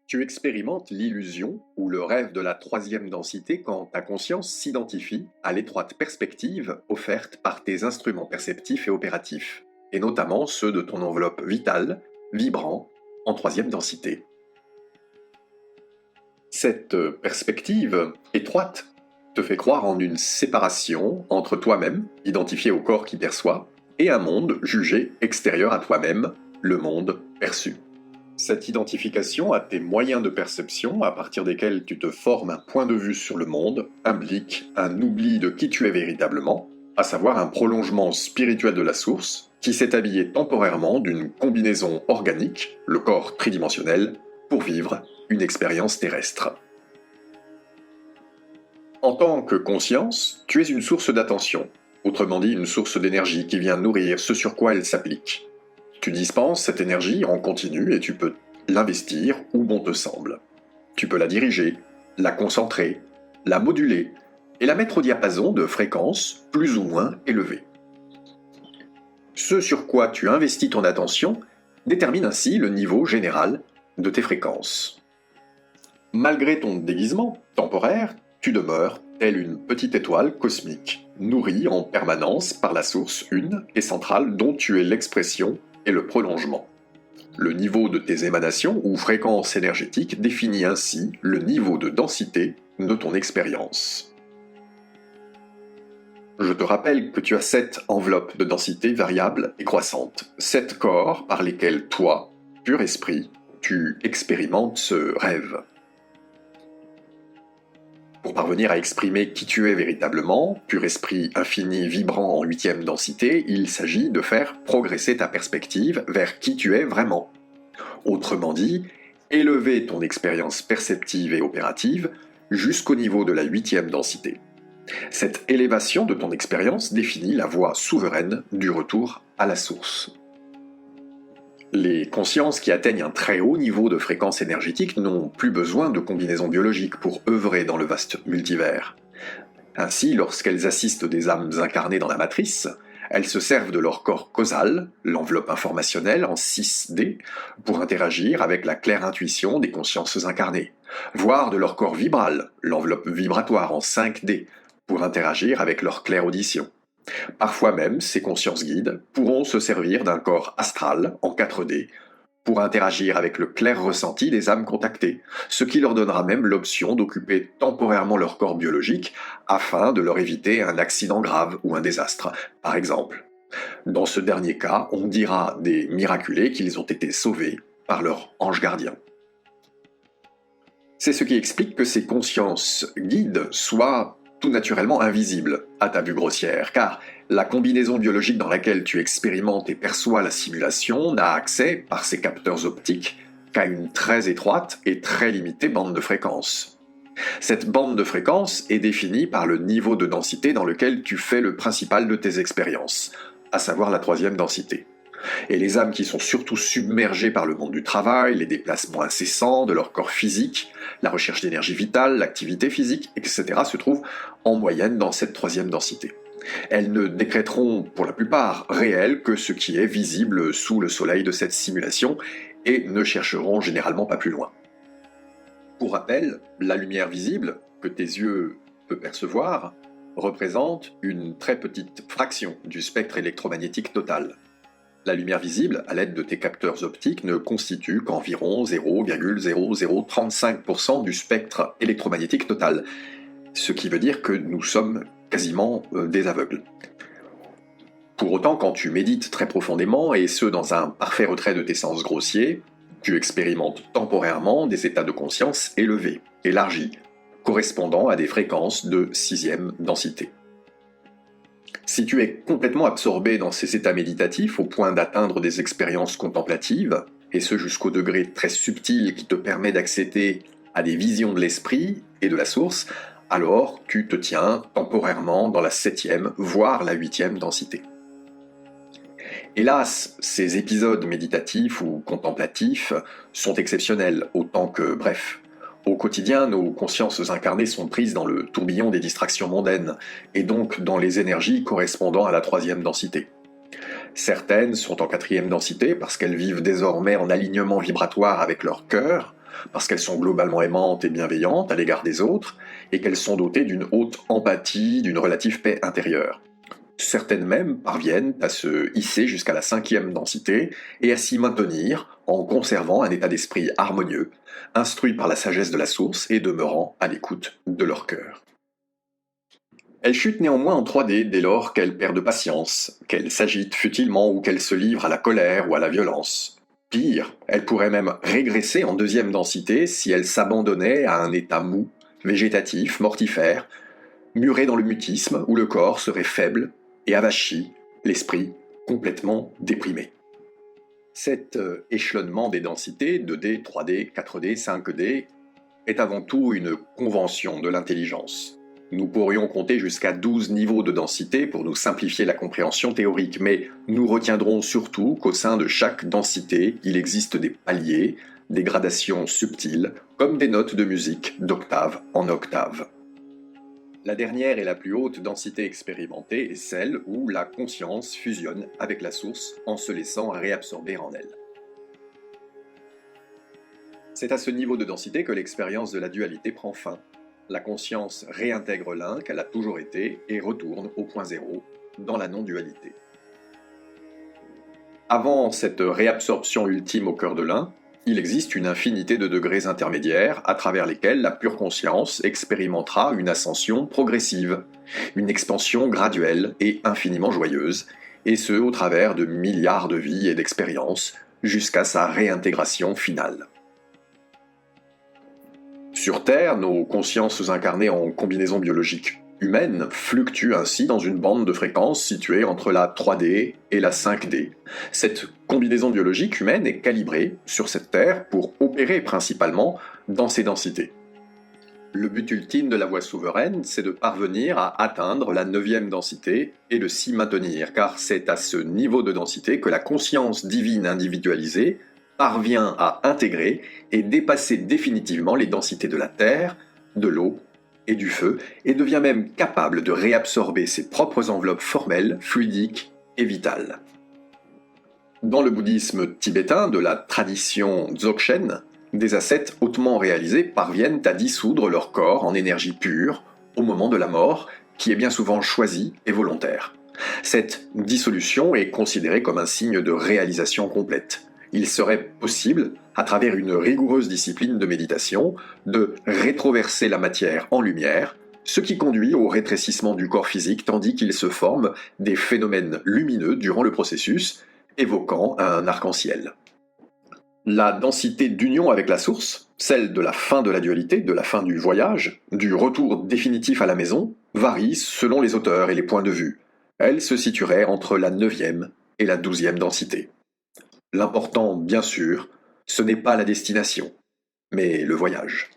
Tu expérimentes l'illusion ou le rêve de la troisième densité quand ta conscience s'identifie à l'étroite perspective offerte par tes instruments perceptifs et opératifs, et notamment ceux de ton enveloppe vitale, vibrant, en troisième densité. Cette perspective étroite te fait croire en une séparation entre toi-même, identifié au corps qui perçoit, et un monde jugé extérieur à toi-même, le monde perçu. Cette identification à tes moyens de perception, à partir desquels tu te formes un point de vue sur le monde, implique un oubli de qui tu es véritablement, à savoir un prolongement spirituel de la source, qui s'est habillé temporairement d'une combinaison organique, le corps tridimensionnel, pour vivre une expérience terrestre. En tant que conscience, tu es une source d'attention, autrement dit une source d'énergie qui vient nourrir ce sur quoi elle s'applique. Tu dispenses cette énergie en continu et tu peux l'investir où bon te semble. Tu peux la diriger, la concentrer, la moduler et la mettre au diapason de fréquences plus ou moins élevées. Ce sur quoi tu investis ton attention détermine ainsi le niveau général de tes fréquences. Malgré ton déguisement temporaire, tu demeures telle une petite étoile cosmique, nourrie en permanence par la source une et centrale dont tu es l'expression et le prolongement. Le niveau de tes émanations ou fréquences énergétiques définit ainsi le niveau de densité de ton expérience. Je te rappelle que tu as 7 enveloppes de densité variables et croissantes, 7 corps par lesquels toi, pur esprit, tu expérimentes ce rêve. Pour parvenir à exprimer qui tu es véritablement, pur esprit infini vibrant en 8e densité, il s'agit de faire progresser ta perspective vers qui tu es vraiment. Autrement dit, élever ton expérience perceptive et opérative jusqu'au niveau de la 8e densité. Cette élévation de ton expérience définit la voie souveraine du retour à la source. Les consciences qui atteignent un très haut niveau de fréquence énergétique n'ont plus besoin de combinaisons biologiques pour œuvrer dans le vaste multivers. Ainsi, lorsqu'elles assistent des âmes incarnées dans la matrice, elles se servent de leur corps causal, l'enveloppe informationnelle en 6D, pour interagir avec la claire intuition des consciences incarnées, voire de leur corps vibral, l'enveloppe vibratoire en 5D, pour interagir avec leur claire audition. Parfois même, ces consciences guides pourront se servir d'un corps astral en 4D pour interagir avec le clair ressenti des âmes contactées, ce qui leur donnera même l'option d'occuper temporairement leur corps biologique afin de leur éviter un accident grave ou un désastre, par exemple. Dans ce dernier cas, on dira des miraculés qu'ils ont été sauvés par leur ange gardien. C'est ce qui explique que ces consciences guides soient tout naturellement invisible à ta vue grossière, car la combinaison biologique dans laquelle tu expérimentes et perçois la simulation n'a accès, par ses capteurs optiques, qu'à une très étroite et très limitée bande de fréquence. Cette bande de fréquence est définie par le niveau de densité dans lequel tu fais le principal de tes expériences, à savoir la 3e densité. Et les âmes qui sont surtout submergées par le monde du travail, les déplacements incessants de leur corps physique, la recherche d'énergie vitale, l'activité physique, etc. se trouvent en moyenne dans cette 3e densité. Elles ne décréteront pour la plupart réel que ce qui est visible sous le soleil de cette simulation et ne chercheront généralement pas plus loin. Pour rappel, la lumière visible, que tes yeux peuvent percevoir, représente une très petite fraction du spectre électromagnétique total. La lumière visible, à l'aide de tes capteurs optiques, ne constitue qu'environ 0,0035% du spectre électromagnétique total, ce qui veut dire que nous sommes quasiment des aveugles. Pour autant, quand tu médites très profondément, et ce dans un parfait retrait de tes sens grossiers, tu expérimentes temporairement des états de conscience élevés, élargis, correspondant à des fréquences de 6e densité. Si tu es complètement absorbé dans ces états méditatifs au point d'atteindre des expériences contemplatives, et ce jusqu'au degré très subtil qui te permet d'accéder à des visions de l'esprit et de la source, alors tu te tiens temporairement dans la 7e, voire la 8e densité. Hélas, ces épisodes méditatifs ou contemplatifs sont exceptionnels, autant que brefs. Au quotidien, nos consciences incarnées sont prises dans le tourbillon des distractions mondaines, et donc dans les énergies correspondant à la 3e densité. Certaines sont en 4e densité parce qu'elles vivent désormais en alignement vibratoire avec leur cœur, parce qu'elles sont globalement aimantes et bienveillantes à l'égard des autres, et qu'elles sont dotées d'une haute empathie, d'une relative paix intérieure. Certaines même parviennent à se hisser jusqu'à la 5e densité et à s'y maintenir en conservant un état d'esprit harmonieux, instruit par la sagesse de la source et demeurant à l'écoute de leur cœur. Elles chutent néanmoins en 3D dès lors qu'elles perdent patience, qu'elles s'agitent futilement ou qu'elles se livrent à la colère ou à la violence. Pire, elles pourraient même régresser en 2e densité si elles s'abandonnaient à un état mou, végétatif, mortifère, muré dans le mutisme où le corps serait faible et avachi, l'esprit complètement déprimé. Cet échelonnement des densités, 2D, 3D, 4D, 5D, est avant tout une convention de l'intelligence. Nous pourrions compter jusqu'à 12 niveaux de densité pour nous simplifier la compréhension théorique, mais nous retiendrons surtout qu'au sein de chaque densité, il existe des paliers, des gradations subtiles, comme des notes de musique d'octave en octave. La dernière et la plus haute densité expérimentée est celle où la conscience fusionne avec la source en se laissant réabsorber en elle. C'est à ce niveau de densité que l'expérience de la dualité prend fin. La conscience réintègre l'un qu'elle a toujours été et retourne au point zéro, dans la non-dualité. Avant cette réabsorption ultime au cœur de l'un, il existe une infinité de degrés intermédiaires à travers lesquels la pure conscience expérimentera une ascension progressive, une expansion graduelle et infiniment joyeuse, et ce au travers de milliards de vies et d'expériences, jusqu'à sa réintégration finale. Sur Terre, nos consciences incarnées en combinaison biologique humaine fluctuent ainsi dans une bande de fréquences située entre la 3D et la 5D. Cette combinaison biologique humaine est calibrée sur cette Terre pour opérer principalement dans ces densités. Le but ultime de la voie souveraine, c'est de parvenir à atteindre la 9e densité et de s'y maintenir, car c'est à ce niveau de densité que la conscience divine individualisée parvient à intégrer et dépasser définitivement les densités de la terre, de l'eau et du feu, et devient même capable de réabsorber ses propres enveloppes formelles, fluidiques et vitales. Dans le bouddhisme tibétain de la tradition Dzogchen, des ascètes hautement réalisés parviennent à dissoudre leur corps en énergie pure au moment de la mort, qui est bien souvent choisie et volontaire. Cette dissolution est considérée comme un signe de réalisation complète. Il serait possible, à travers une rigoureuse discipline de méditation, de rétroverser la matière en lumière, ce qui conduit au rétrécissement du corps physique tandis qu'il se forme des phénomènes lumineux durant le processus, évoquant un arc-en-ciel. La densité d'union avec la source, celle de la fin de la dualité, de la fin du voyage, du retour définitif à la maison, varie selon les auteurs et les points de vue. Elle se situerait entre la 9e et la 12e densité. L'important, bien sûr, ce n'est pas la destination, mais le voyage.